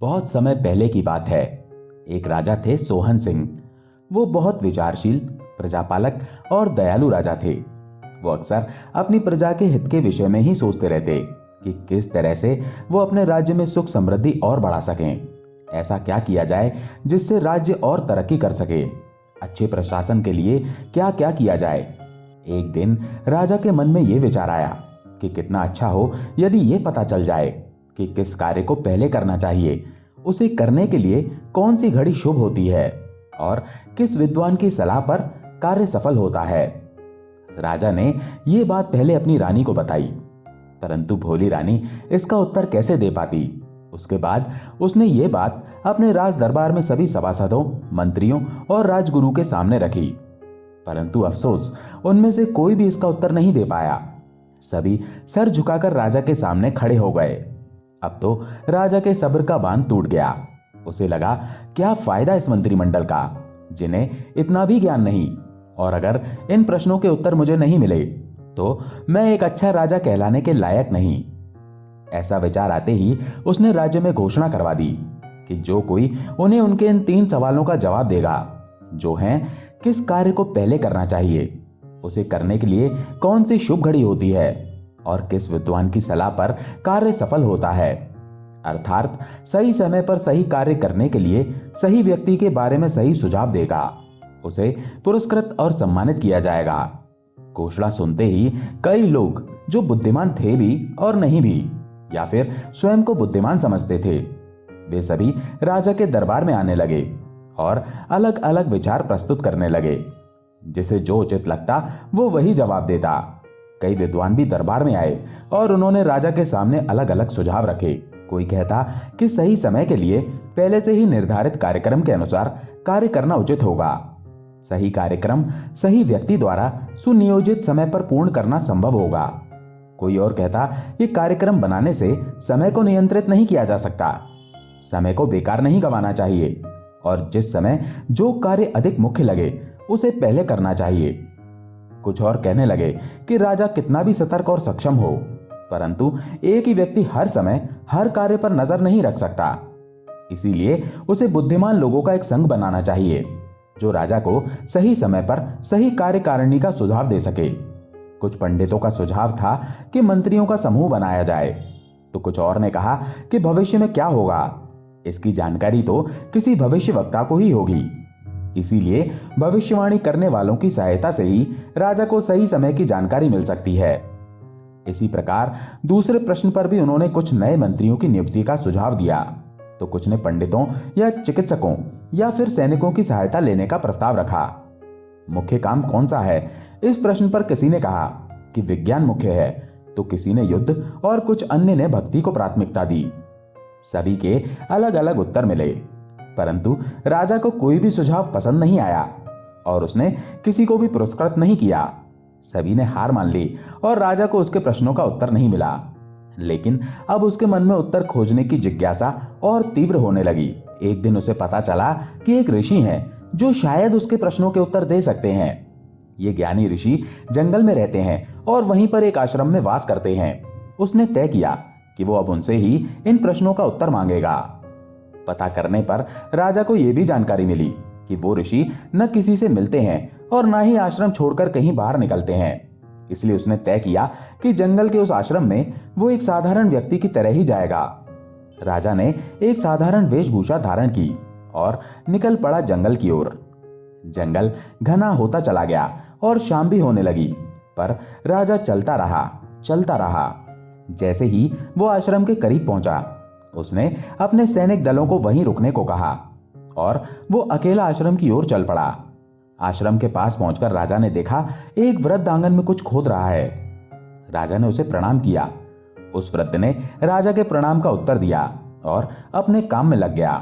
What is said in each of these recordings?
बहुत समय पहले की बात है। एक राजा थे सोहन सिंह। वो बहुत विचारशील, प्रजापालक और दयालु राजा थे। वो अक्सर अपनी प्रजा के हित के विषय में ही सोचते रहते कि किस तरह से वो अपने राज्य में सुख समृद्धि और बढ़ा सकें। ऐसा क्या किया जाए जिससे राज्य और तरक्की कर सके। अच्छे प्रशासन के लिए क्या क्या किया जाए। एक दिन राजा के मन में यह विचार आया कि कितना अच्छा हो यदि यह पता चल जाए कि किस कार्य को पहले करना चाहिए, उसे करने के लिए कौन सी घड़ी शुभ होती है और किस विद्वान की सलाह पर कार्य सफल होता है। राजा ने यह बात पहले अपनी रानी को बताई, परंतु भोली रानी इसका उत्तर कैसे दे पाती। उसके बाद उसने यह बात अपने राज दरबार में सभी सभासदों, मंत्रियों और राजगुरु के सामने रखी, परंतु अफसोस उनमें से कोई भी इसका उत्तर नहीं दे पाया। सभी सर झुकाकर राजा के सामने खड़े हो गए। अब तो राजा के सब्र का बांध टूट गया। उसे लगा, क्या फायदा इस मंत्रिमंडल का जिन्हें इतना भी ज्ञान नहीं, और अगर इन प्रश्नों के उत्तर मुझे नहीं मिले तो मैं एक अच्छा राजा कहलाने के लायक नहीं। ऐसा विचार आते ही उसने राज्य में घोषणा करवा दी कि जो कोई उन्हें उनके इन 3 सवालों का जवाब देगा, जो हैं किस कार्य को पहले करना चाहिए, उसे करने के लिए कौन सी शुभ घड़ी होती है और किस विद्वान की सलाह पर कार्य सफल होता है, अर्थात सही समय पर सही कार्य करने के लिए सही व्यक्ति के बारे में सही सुझाव देगा, उसे पुरस्कृत और सम्मानित किया जाएगा। घोषणा सुनते ही कई लोग जो बुद्धिमान थे भी और नहीं भी, या फिर स्वयं को बुद्धिमान समझते थे, वे सभी राजा के दरबार में आने लगे और अलग अलग विचार प्रस्तुत करने लगे। जिसे जो उचित लगता वो वही जवाब देता। कई विद्वान भी दरबार में आए और उन्होंने राजा के सामने अलग अलग सुझाव रखे। कोई कहता कि सही समय के लिए पहले से ही निर्धारित कार्यक्रम के अनुसार कार्य करना उचित होगा। सही कार्यक्रम सही व्यक्ति द्वारा सुनियोजित समय पर पूर्ण करना संभव होगा। कोई और कहता कि कार्यक्रम बनाने से समय को नियंत्रित नहीं किया जा सकता, समय को बेकार नहीं गंवाना चाहिए और जिस समय जो कार्य अधिक मुख्य लगे उसे पहले करना चाहिए। कुछ और कहने लगे कि राजा कितना भी सतर्क और सक्षम हो, परंतु एक ही व्यक्ति हर समय हर कार्य पर नजर नहीं रख सकता। इसीलिए उसे बुद्धिमान लोगों का एक संघ बनाना चाहिए जो राजा को सही समय पर सही कार्यकारिणी का सुझाव दे सके। कुछ पंडितों का सुझाव था कि मंत्रियों का समूह बनाया जाए, तो कुछ और ने कहा कि भविष्य में क्या होगा इसकी जानकारी तो किसी भविष्य वक्ता को ही होगी, इसीलिए भविष्यवाणी करने वालों की सहायता से ही राजा को सही समय की जानकारी मिल सकती है। इसी प्रकार दूसरे प्रश्न पर भी उन्होंने कुछ नए मंत्रियों की नियुक्ति का सुझाव दिया, तो कुछ ने पंडितों या चिकित्सकों या फिर सैनिकों की सहायता लेने का प्रस्ताव रखा। मुख्य काम कौन सा है, इस प्रश्न पर किसी ने कहा कि विज्ञान मुख्य है, तो किसी ने युद्ध और कुछ अन्य ने भक्ति को प्राथमिकता दी। सभी के अलग अलग उत्तर मिले, परंतु राजा को कोई भी सुझाव पसंद नहीं आया और उसने किसी को भी पुरस्कृत नहीं किया। सभी ने हार मान ली और राजा को उसके प्रश्नों का उत्तर नहीं मिला। लेकिन अब उसके मन में उत्तर खोजने की जिज्ञासा और तीव्र होने लगी। एक दिन उसे पता चला कि एक ऋषि हैं जो शायद उसके प्रश्नों के उत्तर दे सकते हैं। ये ज्ञानी ऋषि जंगल में रहते हैं और वहीं पर एक आश्रम में वास करते हैं। उसने तय किया कि वो अब उनसे ही इन प्रश्नों का उत्तर मांगेगा। पता करने पर राजा को यह भी जानकारी मिली कि वो ऋषि न किसी से मिलते हैं और न ही आश्रम छोड़कर कहीं बाहर निकलते हैं। इसलिए उसने तय किया कि जंगल के उस आश्रम में वो एक साधारण व्यक्ति की तरह ही जाएगा। राजा ने एक साधारण वेशभूषा धारण की और निकल पड़ा जंगल की ओर। जंगल घना होता चला गया और शाम भी होने लगी, पर राजा चलता रहा। जैसे ही वो आश्रम के करीब पहुंचा, उसने अपने सैनिक दलों को वहीं रुकने को कहा और वो अकेला आश्रम की ओर चल पड़ा। आश्रम के पास पहुंचकर राजा ने देखा एक वृद्ध आंगन में कुछ खोद रहा है। राजा ने उसे प्रणाम किया। उस वृद्ध ने राजा के प्रणाम का उत्तर दिया और अपने काम में लग गया।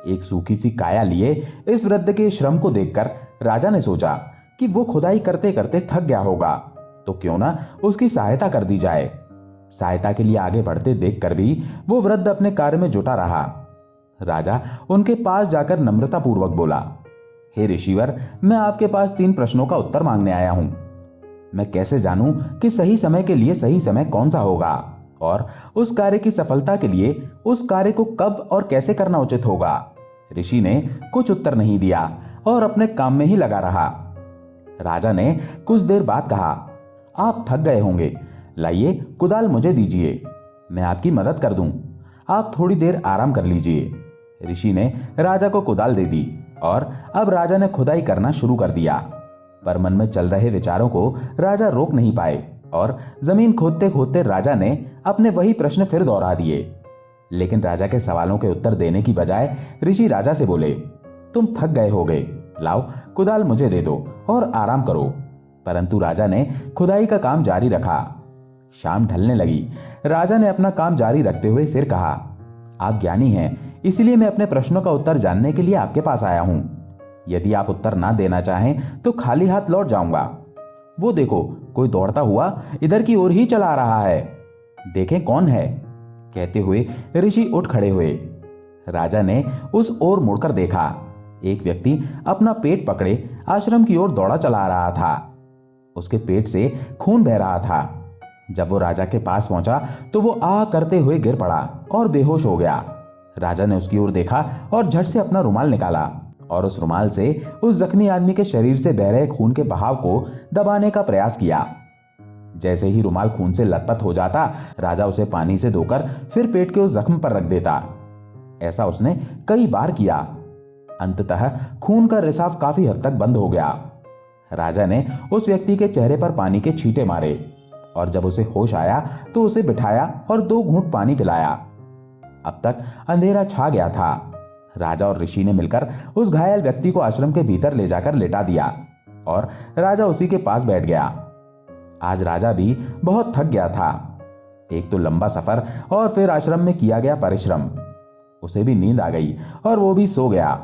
एक सूखी सी काया लिए इस वृद्ध के श्रम को देखकर राजा ने सोचा कि वो खुदाई करते करते थक गया होगा, तो क्यों ना उसकी सहायता कर दी जाए। सहायता के लिए आगे बढ़ते देखकर भी वो वृद्ध अपने कार्य में जुटा रहा। राजा उनके पास जाकर नम्रतापूर्वक बोला, हे ऋषिवर, मैं आपके पास 3 प्रश्नों का उत्तर मांगने आया हूं। मैं कैसे जानूं कि सही समय के लिए सही समय कौन सा होगा और उस कार्य की सफलता के लिए उस कार्य को कब और कैसे करना उचित होगा। ऋषि ने कुछ उत्तर नहीं दिया और अपने काम में ही लगा रहा। राजा ने कुछ देर बाद कहा, आप थक गए होंगे, लाइए कुदाल मुझे दीजिए, मैं आपकी मदद कर दूं। आप थोड़ी देर आराम कर लीजिए। ऋषि ने राजा को कुदाल दे दी और अब राजा ने खुदाई करना शुरू कर दिया। पर मन में चल रहे विचारों को राजा रोक नहीं पाए और जमीन खोदते खोदते राजा ने अपने वही प्रश्न फिर दोहरा दिए। लेकिन राजा के सवालों के उत्तर देने की बजाय ऋषि राजा से बोले, तुम थक गए होगे, लाओ कुदाल मुझे दे दो और आराम करो। परंतु राजा ने खुदाई का काम जारी रखा। शाम ढलने लगी। राजा ने अपना काम जारी रखते हुए फिर कहा, आप ज्ञानी हैं, इसलिए मैं अपने प्रश्नों का उत्तर जानने के लिए आपके पास आया हूं। यदि आप उत्तर ना देना चाहें तो खाली हाथ लौट जाऊंगा। वो देखो, कोई दौड़ता हुआ इधर की ओर ही चला रहा है, देखें कौन है। कहते हुए ऋषि उठ खड़े हुए। राजा ने उस ओर मुड़कर देखा। एक व्यक्ति अपना पेट पकड़े आश्रम की ओर दौड़ा चला रहा था। उसके पेट से खून बह रहा था। जब वो राजा के पास पहुंचा तो वो आ करते हुए गिर पड़ा और बेहोश हो गया। राजा ने उसकी ओर देखा और झट से अपना रुमाल निकाला और उस रुमाल से उस जख्मी आदमी के शरीर से बह रहे खून के बहाव को दबाने का प्रयास किया। जैसे ही रुमाल खून से लथपथ हो जाता, राजा उसे पानी से धोकर फिर पेट के उस जख्म पर रख देता। ऐसा उसने कई बार किया। अंततः खून का रिसाव काफी हद तक बंद हो गया। राजा ने उस व्यक्ति के चेहरे पर पानी के छींटे मारे और जब उसे होश आया तो उसे बिठाया और 2 घूंट पानी पिलाया। अब तक अंधेरा छा गया था। राजा और ऋषि ने मिलकर उस घायल व्यक्ति को आश्रम के भीतर ले जाकर लेटा दिया और राजा उसी के पास बैठ गया। आज राजा भी बहुत थक गया था। एक तो लंबा सफर और फिर आश्रम में किया गया परिश्रम। उसे भी नींद आ गई और वो भी सो गया।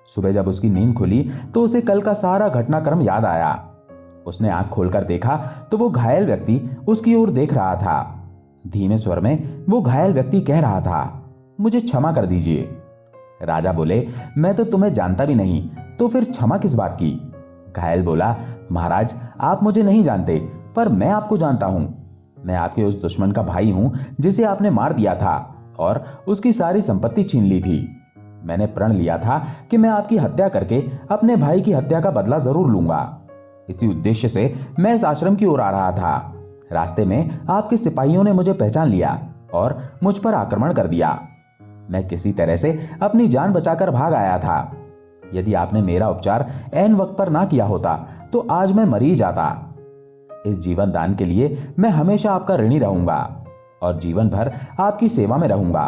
सुबह जब उसकी नींद खुली तो उसे कल का सारा घटनाक्रम याद आया। उसने आंख खोलकर देखा तो वो घायल व्यक्ति उसकी ओर देख रहा था। धीमे स्वर में वो घायल व्यक्ति कह रहा था, मुझे क्षमा कर दीजिए। राजा बोले, मैं तो तुम्हें जानता भी नहीं, तो फिर क्षमा किस बात की। घायल बोला, महाराज आप मुझे नहीं जानते, पर मैं आपको जानता हूं। मैं आपके उस दुश्मन का भाई हूं जिसे आपने मार दिया था और उसकी सारी संपत्ति छीन ली थी। मैंने प्रण लिया था कि मैं आपकी हत्या करके अपने भाई की हत्या का बदला जरूर लूंगा। इसी उद्देश्य से मैं इस आश्रम की ओर आ रहा था। रास्ते में आपके सिपाहियों ने मुझे पहचान लिया और मुझ पर आक्रमण कर दिया। मैं किसी तरह से अपनी जान बचाकर भाग आया था। यदि आपने मेरा उपचार ऐन वक्त पर ना किया होता तो आज मैं मर ही जाता। इस जीवन दान के लिए मैं हमेशा आपका ऋणी रहूंगा और जीवन भर आपकी सेवा में रहूंगा।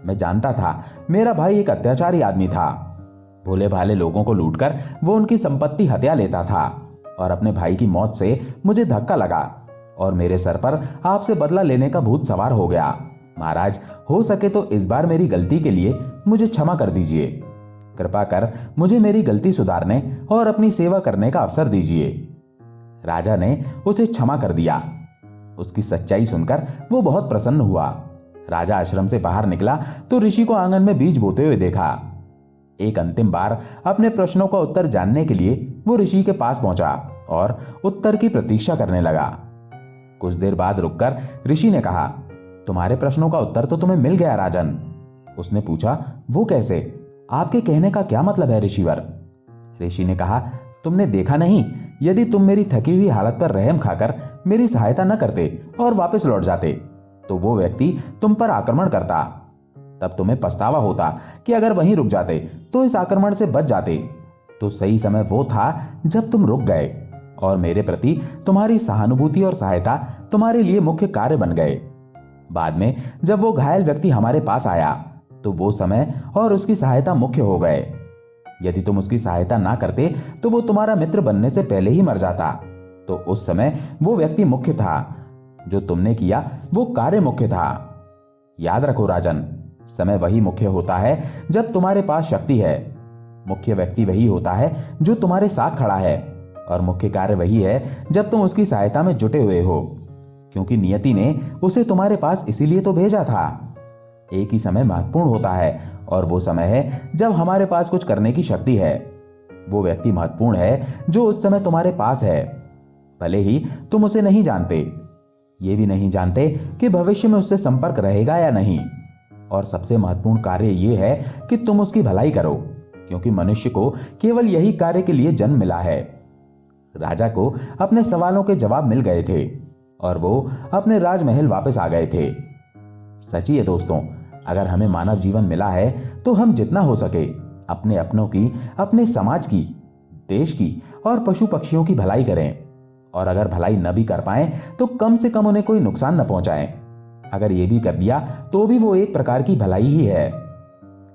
मैं जानता था मेरा भाई एक अत्याचारी आदमी था। भोले भाले लोगों को लूटकर वो उनकी संपत्ति हत्या लेता था और अपने भाई की मौत से मुझे धक्का लगा और मेरे सर पर आपसे बदला लेने का भूत सवार हो गया। महाराज, हो सके तो इस बार मेरी गलती के लिए मुझे क्षमा कर दीजिए। कृपा कर मुझे मेरी गलती सुधारने और अपनी सेवा करने का अवसर दीजिए। राजा ने उसे क्षमा कर दिया। उसकी सच्चाई सुनकर वो बहुत प्रसन्न हुआ। राजा आश्रम से बाहर निकला तो ऋषि को आंगन में बीज बोते हुए देखा। एक अंतिम बार अपने प्रश्नों का उत्तर जानने के लिए वो ऋषि के पास पहुंचा और उत्तर की प्रतीक्षा करने लगा। कुछ देर बाद रुककर ऋषि ने कहा, तुम्हारे प्रश्नों का उत्तर तो तुम्हें मिल गया राजन। उसने पूछा, वो कैसे? आपके कहने का क्या मतलब है ऋषिवर? ऋषि ने कहा, तुमने देखा नहीं, यदि तुम मेरी थकी हुई हालत पर रहम खाकर मेरी सहायता न करते और वापस लौट जाते तो वो व्यक्ति तुम पर आक्रमण करता। तब तुम्हें पछतावा होता कि अगर वहीं रुक जाते तो इस आक्रमण से बच जाते। तो सही समय वो था जब तुम रुक गए और मेरे प्रति तुम्हारी सहानुभूति और सहायता तुम्हारे लिए मुख्य कार्य बन गए। बाद में जब वो घायल व्यक्ति हमारे पास आया तो वो समय और उसकी सहायता मुख्य हो गए। यदि तुम उसकी सहायता ना करते तो वो तुम्हारा मित्र बनने से पहले ही मर जाता। तो उस समय वो व्यक्ति मुख्य था। जो तुमने किया वो कार्य मुख्य था। याद रखो राजन, समय वही मुख्य होता है जब तुम्हारे पास शक्ति है। मुख्य व्यक्ति वही होता है जो तुम्हारे साथ खड़ा है और मुख्य कार्य वही है जब तुम उसकी सहायता में जुटे हुए हो, क्योंकि नियति ने उसे तुम्हारे पास इसीलिए तो भेजा था। एक ही समय महत्वपूर्ण होता है और वो समय है जब हमारे पास कुछ करने की शक्ति है। वो व्यक्ति महत्वपूर्ण है जो उस समय तुम्हारे पास है, भले ही तुम उसे नहीं जानते। ये भी नहीं जानते कि भविष्य में उससे संपर्क रहेगा या नहीं। और सबसे महत्वपूर्ण कार्य ये है कि तुम उसकी भलाई करो, क्योंकि मनुष्य को केवल यही कार्य के लिए जन्म मिला है। राजा को अपने सवालों के जवाब मिल गए थे और वो अपने राजमहल वापस आ गए थे। सच ही है दोस्तों, अगर हमें मानव जीवन मिला है तो हम जितना हो सके अपने अपनों की, अपने समाज की, देश की और पशु पक्षियों की भलाई करें। और अगर भलाई न भी कर पाए तो कम से कम उन्हें कोई नुकसान न पहुंचाएं। अगर ये भी कर दिया तो भी वो एक प्रकार की भलाई ही है।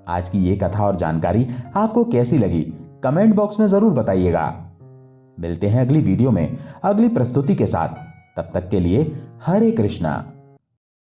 आज की ये कथा और जानकारी आपको कैसी लगी कमेंट बॉक्स में जरूर बताइएगा। मिलते हैं अगली वीडियो में अगली प्रस्तुति के साथ। तब तक के लिए हरे कृष्णा।